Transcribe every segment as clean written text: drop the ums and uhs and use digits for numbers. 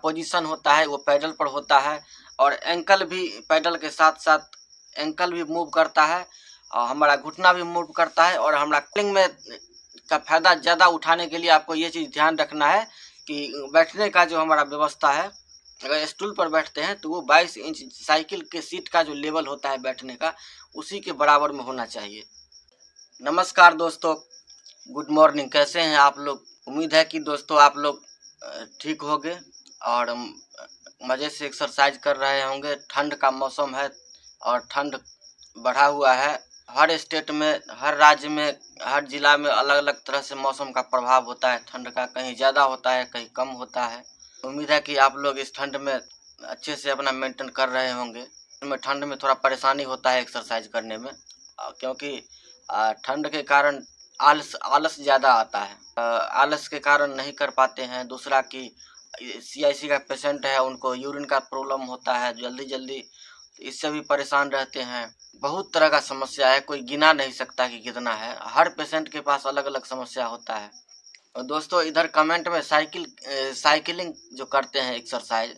Position होता है वो पैडल पर होता है और एंकल भी पैडल के साथ साथ एंकल भी मूव करता है और हमारा घुटना भी मूव करता है। और हमारा क्लिंग में का फायदा ज़्यादा उठाने के लिए आपको ये चीज़ ध्यान रखना है कि बैठने का जो हमारा व्यवस्था है, अगर स्टूल पर बैठते हैं तो वो 22 इंच साइकिल के सीट का जो लेवल होता है बैठने का, उसी के बराबर में होना चाहिए। नमस्कार दोस्तों, गुड मॉर्निंग। कैसे हैं आप लोग? उम्मीद है कि दोस्तों आप लोग ठीक होंगे और मज़े से एक्सरसाइज कर रहे होंगे। ठंड का मौसम है और ठंड बढ़ा हुआ है। हर स्टेट में, हर राज्य में, हर जिला में अलग अलग तरह से मौसम का प्रभाव होता है ठंड का। कहीं ज़्यादा होता है, कहीं कम होता है। उम्मीद है कि आप लोग इस ठंड में अच्छे से अपना मेंटेन कर रहे होंगे। ठंड में थोड़ा परेशानी होता है एक्सरसाइज करने में, क्योंकि ठंड के कारण आलस ज़्यादा आता है। आलस के कारण नहीं कर पाते हैं। दूसरा कि CIC का पेशेंट है, उनको यूरिन का प्रॉब्लम होता है जल्दी जल्दी, इससे भी परेशान रहते हैं। बहुत तरह का समस्या है, कोई गिना नहीं सकता कि कितना है। हर पेशेंट के पास अलग अलग समस्या होता है। और दोस्तों इधर कमेंट में साइकिलिंग जो करते हैं एक्सरसाइज,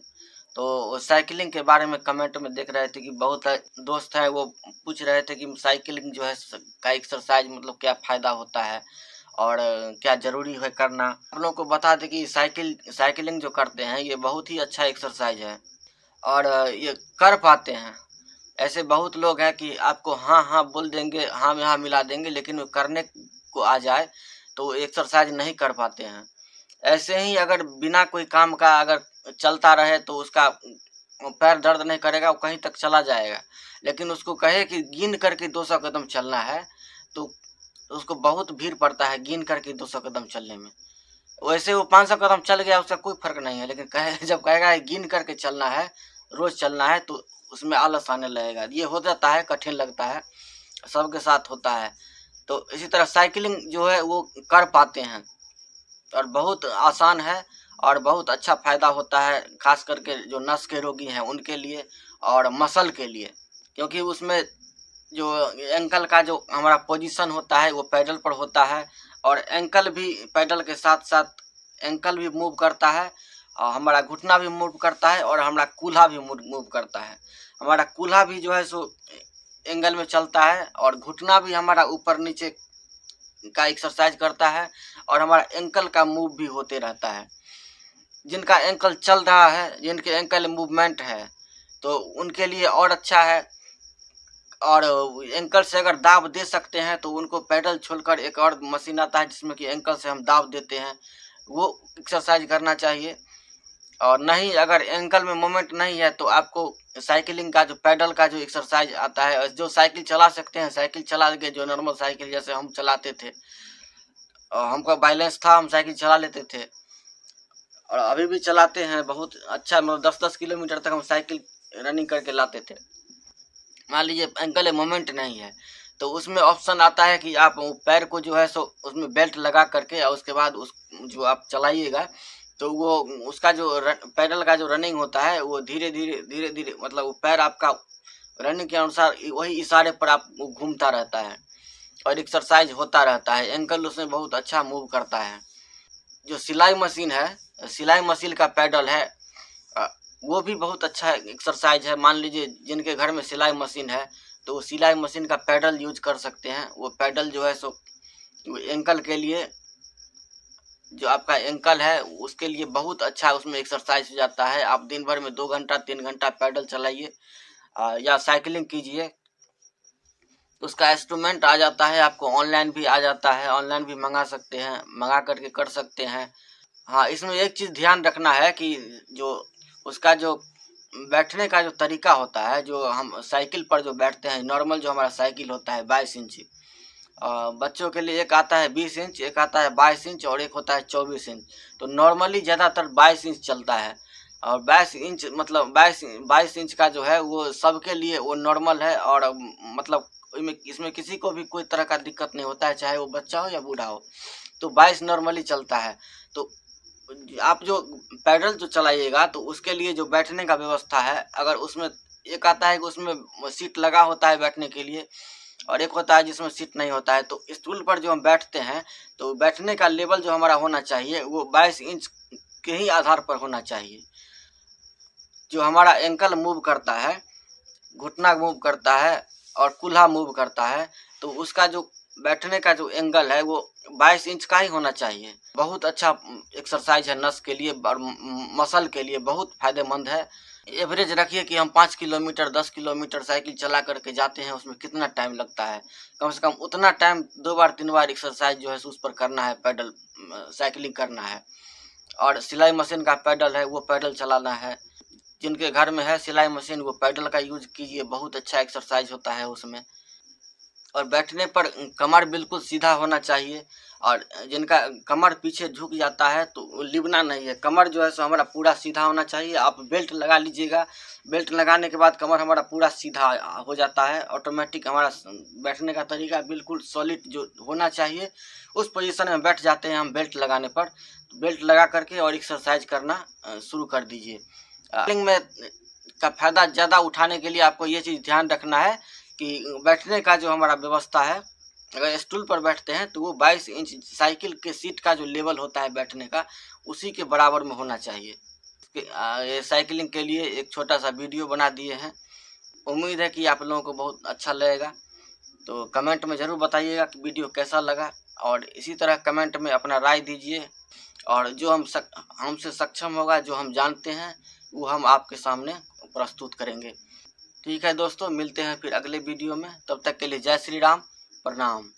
तो साइकिलिंग के बारे में कमेंट में देख रहे थे कि बहुत दोस्त है वो पूछ रहे थे कि साइकिलिंग जो है का एक्सरसाइज मतलब क्या फ़ायदा होता है और क्या ज़रूरी है करना। आप लोगों को बता दें कि साइकिलिंग जो करते हैं ये बहुत ही अच्छा एक्सरसाइज है और ये कर पाते हैं। ऐसे बहुत लोग हैं कि आपको हाँ हाँ बोल देंगे, हाँ में हाँ मिला देंगे, लेकिन वो करने को आ जाए तो एक्सरसाइज नहीं कर पाते हैं। ऐसे ही अगर बिना कोई काम का अगर चलता रहे तो उसका पैर दर्द नहीं करेगा, वो कहीं तक चला जाएगा। लेकिन उसको कहे कि गिन करके 200 कदम चलना है तो उसको बहुत भीड़ पड़ता है गिन करके 200 कदम चलने में। वैसे वो 500 कदम चल गया, उसका कोई फर्क नहीं है, लेकिन जब कहेगा गिन करके चलना है, रोज चलना है, तो उसमें आलस आने लगेगा। ये हो जाता है, कठिन लगता है, सबके साथ होता है। तो इसी तरह साइकिलिंग जो है वो कर पाते हैं और बहुत आसान है और बहुत अच्छा फायदा होता है, खास करके जो नस के रोगी हैं उनके लिए और मसल के लिए, क्योंकि उसमें जो एंकल का जो हमारा पोजीशन होता है वो पैडल पर होता है और एंकल भी पैडल के साथ साथ एंकल भी मूव करता है और हमारा घुटना भी मूव करता है और हमारा कूल्हा भी मूव करता है। हमारा कूल्हा भी जो है सो एंगल में चलता है और घुटना भी हमारा ऊपर नीचे का एक्सरसाइज करता है और हमारा एंकल का मूव भी होते रहता है। जिनका एंकल चल रहा है, जिनके एंकल मूवमेंट है, तो उनके लिए और अच्छा है। और एंकल से अगर दाब दे सकते हैं तो उनको पैडल छोड़कर एक और मशीन आता है जिसमें कि एंकल से हम दाब देते हैं, वो एक्सरसाइज करना चाहिए। और नहीं, अगर एंकल में मोमेंट नहीं है तो आपको साइकिलिंग का जो पैडल का जो एक्सरसाइज आता है, जो साइकिल चला सकते हैं साइकिल चला के, जो नॉर्मल साइकिल जैसे हम चलाते थे, हमको बैलेंस था, हम साइकिल चला लेते थे और अभी भी चलाते हैं बहुत अच्छा। मतलब 10-10 किलोमीटर तक हम साइकिल रनिंग करके लाते थे। मान लीजिए एंकल मोमेंट नहीं है तो उसमें ऑप्शन आता है कि आप पैर को जो है सो उसमें बेल्ट लगा करके और उसके बाद उस जो आप चलाइएगा तो वो उसका जो पैडल का जो रनिंग होता है वो धीरे धीरे मतलब वो पैर आपका रनिंग के अनुसार वही इशारे पर आप घूमता रहता है और एक्सरसाइज होता रहता है। एंकल उसमें बहुत अच्छा मूव करता है। जो सिलाई मशीन है, सिलाई मशीन का पैडल है, वो भी बहुत अच्छा एक्सरसाइज है। मान लीजिए जिनके घर में सिलाई मशीन है तो वो सिलाई मशीन का पैडल यूज कर सकते हैं। वो पैडल जो है सो एंकल के लिए, जो आपका एंकल है उसके लिए बहुत अच्छा, उसमें एक्सरसाइज हो जाता है। आप दिन भर में 2 घंटा 3 घंटा पैडल चलाइए या साइकिलिंग कीजिए, उसका इंस्ट्रूमेंट आ जाता है, आपको ऑनलाइन भी आ जाता है, ऑनलाइन भी मंगा सकते हैं, मंगा करके कर सकते हैं। हाँ, इसमें एक चीज़ ध्यान रखना है कि जो उसका जो बैठने का जो तरीका होता है, जो हम साइकिल पर जो बैठते हैं, नॉर्मल जो हमारा साइकिल होता है 22 इंची, बच्चों के लिए एक आता है 20 इंच, एक आता है 22 इंच और एक होता है 24 इंच। तो नॉर्मली ज़्यादातर 22 इंच चलता है और 22 इंच मतलब 22 इंच का जो है वो सबके लिए वो नॉर्मल है और मतलब इसमें किसी को भी कोई तरह का दिक्कत नहीं होता है, चाहे वो बच्चा हो या बूढ़ा हो। तो 22 नॉर्मली चलता है। तो आप जो पैडल जो चलाइएगा तो उसके लिए जो बैठने का व्यवस्था है, अगर उसमें एक आता है कि उसमें सीट लगा होता है बैठने के लिए और एक होता है जिसमें सीट नहीं होता है, तो स्टूल पर जो हम बैठते हैं तो बैठने का लेवल जो हमारा होना चाहिए वो 22 इंच के ही आधार पर होना चाहिए। जो हमारा एंकल मूव करता है, घुटना मूव करता है और कूल्हा मूव करता है, तो उसका जो बैठने का जो एंगल है वो 22 इंच का ही होना चाहिए। बहुत अच्छा एक्सरसाइज है, नस के लिए और मसल के लिए बहुत फायदेमंद है। एवरेज रखिए कि हम 5 किलोमीटर 10 किलोमीटर साइकिल चला करके जाते हैं, उसमें कितना टाइम लगता है। कम से कम उतना टाइम 2 बार 3 बार एक्सरसाइज जो है उस पर करना है, पैडल साइकिलिंग करना है। और सिलाई मशीन का पैडल है वो पैडल चलाना है। जिनके घर में है सिलाई मशीन वो पैडल का यूज कीजिए, बहुत अच्छा एक्सरसाइज होता है उसमें। और बैठने पर कमर बिल्कुल सीधा होना चाहिए, और जिनका कमर पीछे झुक जाता है तो लिबना नहीं है। कमर जो है सो हमारा पूरा सीधा होना चाहिए। आप बेल्ट लगा लीजिएगा, बेल्ट लगाने के बाद कमर हमारा पूरा सीधा हो जाता है ऑटोमेटिक। हमारा बैठने का तरीका बिल्कुल सॉलिड जो होना चाहिए उस पोजीशन में बैठ जाते हैं हम बेल्ट लगाने पर। बेल्ट लगा करके और एक्सरसाइज करना शुरू कर दीजिए। साइकिलिंग में का फायदा ज़्यादा उठाने के लिए आपको ये चीज़ ध्यान रखना है कि बैठने का जो हमारा व्यवस्था है, अगर स्टूल पर बैठते हैं तो वो 22 इंच साइकिल के सीट का जो लेवल होता है बैठने का, उसी के बराबर में होना चाहिए। ये साइकिलिंग के लिए एक छोटा सा वीडियो बना दिए हैं। उम्मीद है कि आप लोगों को बहुत अच्छा लगेगा। तो कमेंट में ज़रूर बताइएगा कि वीडियो कैसा लगा, और इसी तरह कमेंट में अपना राय दीजिए। और जो हमसे सक्षम होगा, जो हम जानते हैं, वो हम आपके सामने प्रस्तुत करेंगे। ठीक है दोस्तों, मिलते हैं फिर अगले वीडियो में। तब तक के लिए जय श्री राम, प्रणाम।